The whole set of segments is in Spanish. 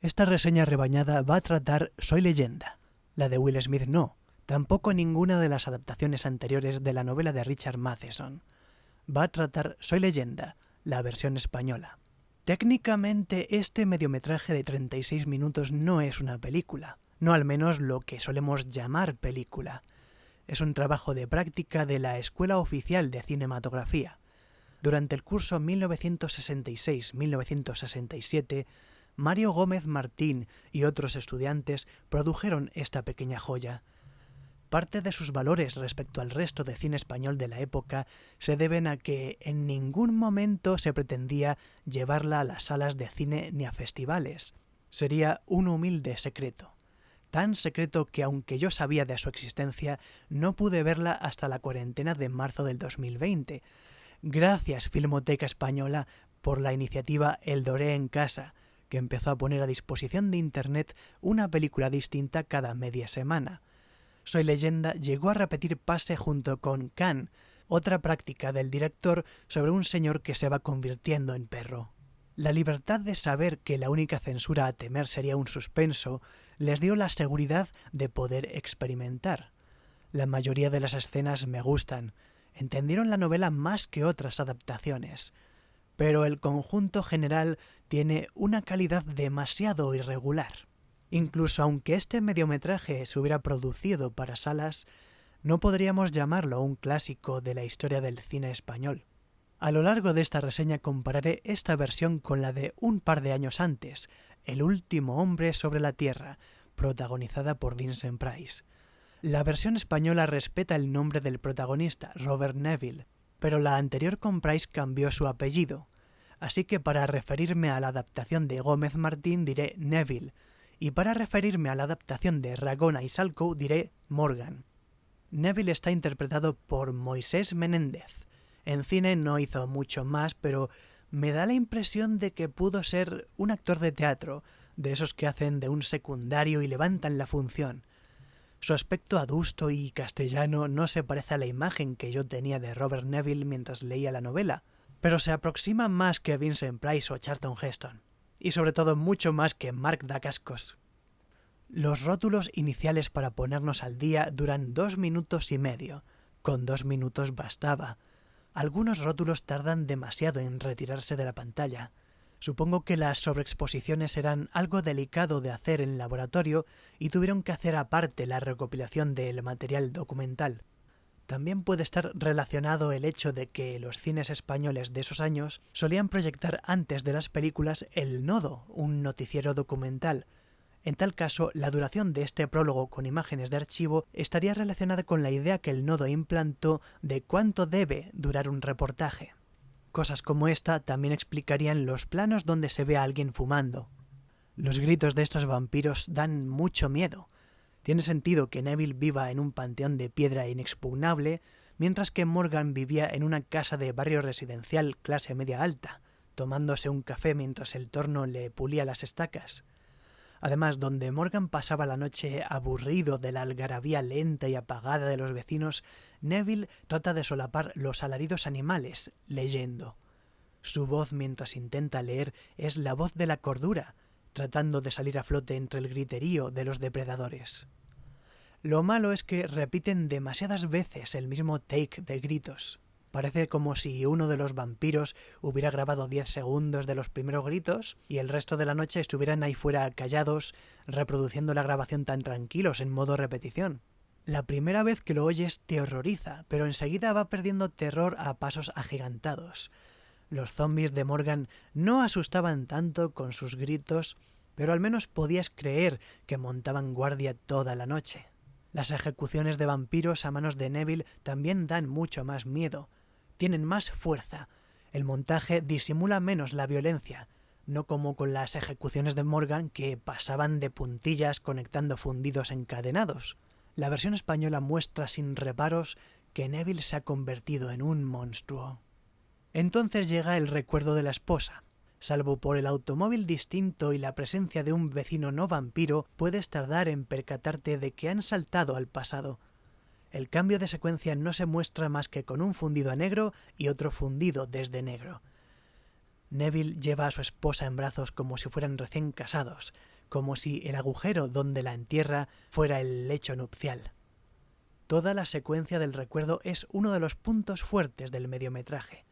Esta reseña rebañada va a tratar Soy Leyenda. La de Will Smith no, tampoco ninguna de las adaptaciones anteriores de la novela de Richard Matheson. Va a tratar Soy Leyenda, la versión española. Técnicamente este mediometraje de 36 minutos no es una película, no al menos lo que solemos llamar película. Es un trabajo de práctica de la Escuela Oficial de Cinematografía. Durante el curso 1966-1967, Mario Gómez Martín y otros estudiantes produjeron esta pequeña joya. Parte de sus valores respecto al resto de cine español de la época se deben a que en ningún momento se pretendía llevarla a las salas de cine ni a festivales. Sería un humilde secreto. Tan secreto que aunque yo sabía de su existencia, no pude verla hasta la cuarentena de marzo del 2020. Gracias, Filmoteca Española, por la iniciativa El Doré en Casa, que empezó a poner a disposición de Internet una película distinta cada media semana. Soy Leyenda llegó a repetir pase junto con Can, otra práctica del director sobre un señor que se va convirtiendo en perro. La libertad de saber que la única censura a temer sería un suspenso les dio la seguridad de poder experimentar. La mayoría de las escenas me gustan. Entendieron la novela más que otras adaptaciones, pero el conjunto general tiene una calidad demasiado irregular. Incluso aunque este mediometraje se hubiera producido para salas, no podríamos llamarlo un clásico de la historia del cine español. A lo largo de esta reseña compararé esta versión con la de un par de años antes, El último hombre sobre la Tierra, protagonizada por Vincent Price. La versión española respeta el nombre del protagonista, Robert Neville, pero la anterior con Price cambió su apellido, así que para referirme a la adaptación de Gómez Martín diré Neville, y para referirme a la adaptación de Ragona y Salcoe diré Morgan. Neville está interpretado por Moisés Menéndez. En cine no hizo mucho más, pero me da la impresión de que pudo ser un actor de teatro, de esos que hacen de un secundario y levantan la función. Su aspecto adusto y castellano no se parece a la imagen que yo tenía de Robert Neville mientras leía la novela, pero se aproxima más que Vincent Price o Charlton Heston, y sobre todo mucho más que Mark Dacascos. Los rótulos iniciales para ponernos al día duran 2 minutos y medio. Con 2 minutos bastaba. Algunos rótulos tardan demasiado en retirarse de la pantalla. Supongo que las sobreexposiciones eran algo delicado de hacer en laboratorio y tuvieron que hacer aparte la recopilación del material documental. También puede estar relacionado el hecho de que los cines españoles de esos años solían proyectar antes de las películas El Nodo, un noticiero documental. En tal caso, la duración de este prólogo con imágenes de archivo estaría relacionada con la idea que El Nodo implantó de cuánto debe durar un reportaje. Cosas como esta también explicarían los planos donde se ve a alguien fumando. Los gritos de estos vampiros dan mucho miedo. Tiene sentido que Neville viva en un panteón de piedra inexpugnable, mientras que Morgan vivía en una casa de barrio residencial clase media alta, tomándose un café mientras el torno le pulía las estacas. Además, donde Morgan pasaba la noche aburrido de la algarabía lenta y apagada de los vecinos, Neville trata de solapar los alaridos animales, leyendo. Su voz mientras intenta leer es la voz de la cordura, tratando de salir a flote entre el griterío de los depredadores. Lo malo es que repiten demasiadas veces el mismo take de gritos. Parece como si uno de los vampiros hubiera grabado 10 segundos de los primeros gritos y el resto de la noche estuvieran ahí fuera callados, reproduciendo la grabación tan tranquilos en modo repetición. La primera vez que lo oyes te horroriza, pero enseguida va perdiendo terror a pasos agigantados. Los zombies de Morgan no asustaban tanto con sus gritos, pero al menos podías creer que montaban guardia toda la noche. Las ejecuciones de vampiros a manos de Neville también dan mucho más miedo. Tienen más fuerza. El montaje disimula menos la violencia, no como con las ejecuciones de Morgan que pasaban de puntillas conectando fundidos encadenados. La versión española muestra sin reparos que Neville se ha convertido en un monstruo. Entonces llega el recuerdo de la esposa. Salvo por el automóvil distinto y la presencia de un vecino no vampiro, puedes tardar en percatarte de que han saltado al pasado. El cambio de secuencia no se muestra más que con un fundido a negro y otro fundido desde negro. Neville lleva a su esposa en brazos como si fueran recién casados, como si el agujero donde la entierra fuera el lecho nupcial. Toda la secuencia del recuerdo es uno de los puntos fuertes del mediometraje.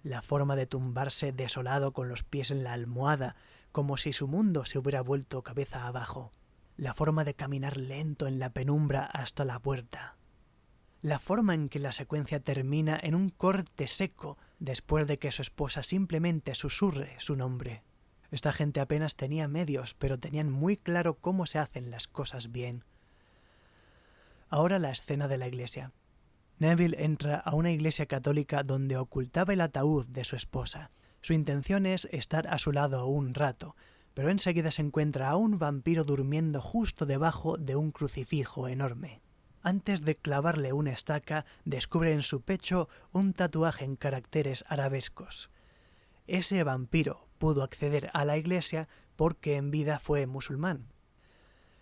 La forma de tumbarse desolado con los pies en la almohada, como si su mundo se hubiera vuelto cabeza abajo. La forma de caminar lento en la penumbra hasta la puerta. La forma en que la secuencia termina en un corte seco después de que su esposa simplemente susurre su nombre. Esta gente apenas tenía medios, pero tenían muy claro cómo se hacen las cosas bien. Ahora la escena de la iglesia. Neville entra a una iglesia católica donde ocultaba el ataúd de su esposa. Su intención es estar a su lado un rato, pero enseguida se encuentra a un vampiro durmiendo justo debajo de un crucifijo enorme. Antes de clavarle una estaca, descubre en su pecho un tatuaje en caracteres arabescos. Ese vampiro pudo acceder a la iglesia porque en vida fue musulmán.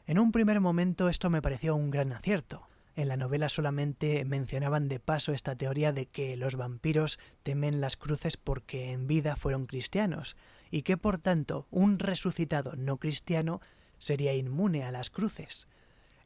En un primer momento esto me pareció un gran acierto. En la novela solamente mencionaban de paso esta teoría de que los vampiros temen las cruces porque en vida fueron cristianos, y que por tanto un resucitado no cristiano sería inmune a las cruces.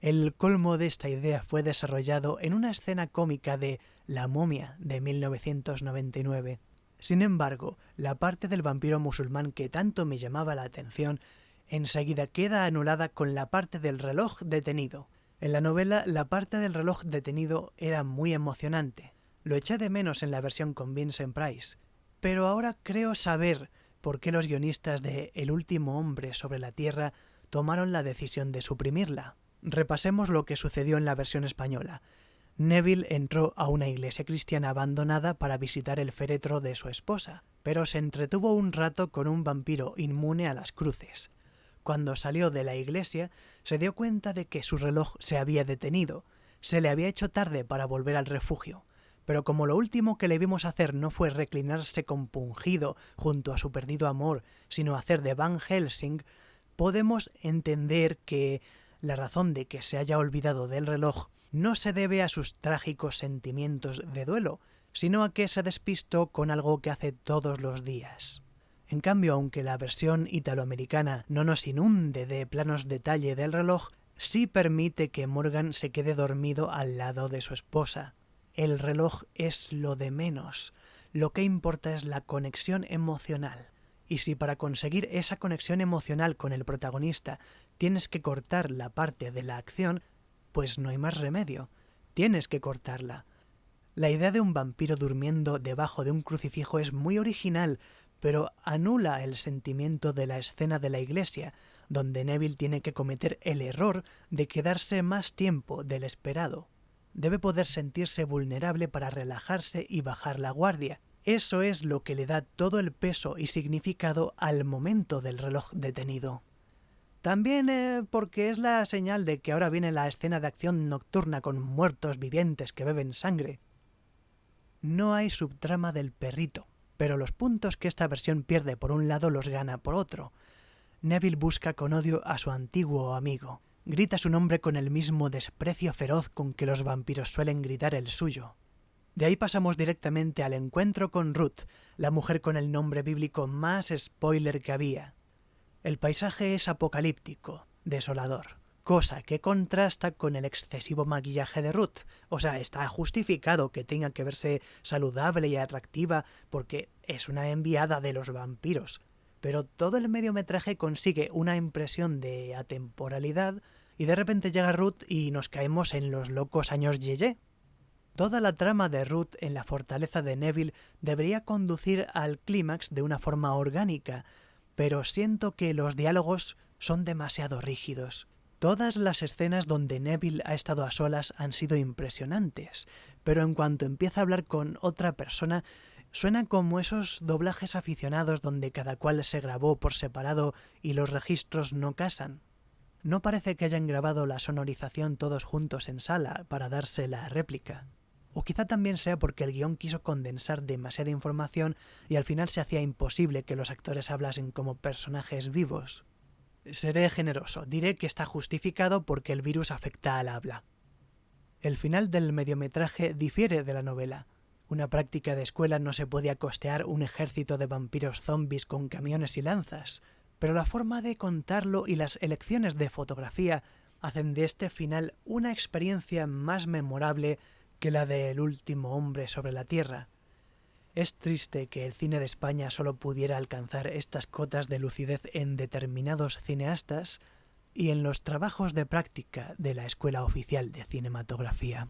El colmo de esta idea fue desarrollado en una escena cómica de La momia de 1999. Sin embargo, la parte del vampiro musulmán que tanto me llamaba la atención enseguida queda anulada con la parte del reloj detenido. En la novela, la parte del reloj detenido era muy emocionante. Lo eché de menos en la versión con Vincent Price. Pero ahora creo saber por qué los guionistas de El último hombre sobre la Tierra tomaron la decisión de suprimirla. Repasemos lo que sucedió en la versión española. Neville entró a una iglesia cristiana abandonada para visitar el féretro de su esposa, pero se entretuvo un rato con un vampiro inmune a las cruces. Cuando salió de la iglesia, se dio cuenta de que su reloj se había detenido. Se le había hecho tarde para volver al refugio, pero como lo último que le vimos hacer no fue reclinarse compungido junto a su perdido amor, sino hacer de Van Helsing, podemos entender que la razón de que se haya olvidado del reloj no se debe a sus trágicos sentimientos de duelo, sino a que se despistó con algo que hace todos los días. En cambio, aunque la versión italoamericana no nos inunde de planos detalle del reloj, sí permite que Morgan se quede dormido al lado de su esposa. El reloj es lo de menos. Lo que importa es la conexión emocional. Y si para conseguir esa conexión emocional con el protagonista tienes que cortar la parte de la acción, pues no hay más remedio. Tienes que cortarla. La idea de un vampiro durmiendo debajo de un crucifijo es muy original, pero anula el sentimiento de la escena de la iglesia, donde Neville tiene que cometer el error de quedarse más tiempo del esperado. Debe poder sentirse vulnerable para relajarse y bajar la guardia. Eso es lo que le da todo el peso y significado al momento del reloj detenido. También porque es la señal de que ahora viene la escena de acción nocturna con muertos vivientes que beben sangre. No hay subtrama del perrito, pero los puntos que esta versión pierde por un lado los gana por otro. Neville busca con odio a su antiguo amigo. Grita su nombre con el mismo desprecio feroz con que los vampiros suelen gritar el suyo. De ahí pasamos directamente al encuentro con Ruth, la mujer con el nombre bíblico más spoiler que había. El paisaje es apocalíptico, desolador, cosa que contrasta con el excesivo maquillaje de Ruth. O sea, está justificado que tenga que verse saludable y atractiva porque es una enviada de los vampiros. Pero todo el mediometraje consigue una impresión de atemporalidad y de repente llega Ruth y nos caemos en los locos años Yeye. Toda la trama de Ruth en la fortaleza de Neville debería conducir al clímax de una forma orgánica, pero siento que los diálogos son demasiado rígidos. Todas las escenas donde Neville ha estado a solas han sido impresionantes, pero en cuanto empieza a hablar con otra persona, suena como esos doblajes aficionados donde cada cual se grabó por separado y los registros no casan. No parece que hayan grabado la sonorización todos juntos en sala para darse la réplica. O quizá también sea porque el guión quiso condensar demasiada información y al final se hacía imposible que los actores hablasen como personajes vivos. Seré generoso, diré que está justificado porque el virus afecta al habla. El final del mediometraje difiere de la novela. Una práctica de escuela no se podía costear un ejército de vampiros zombies con camiones y lanzas, pero la forma de contarlo y las elecciones de fotografía hacen de este final una experiencia más memorable que la de El último hombre sobre la Tierra. Es triste que el cine de España solo pudiera alcanzar estas cotas de lucidez en determinados cineastas y en los trabajos de práctica de la Escuela Oficial de Cinematografía.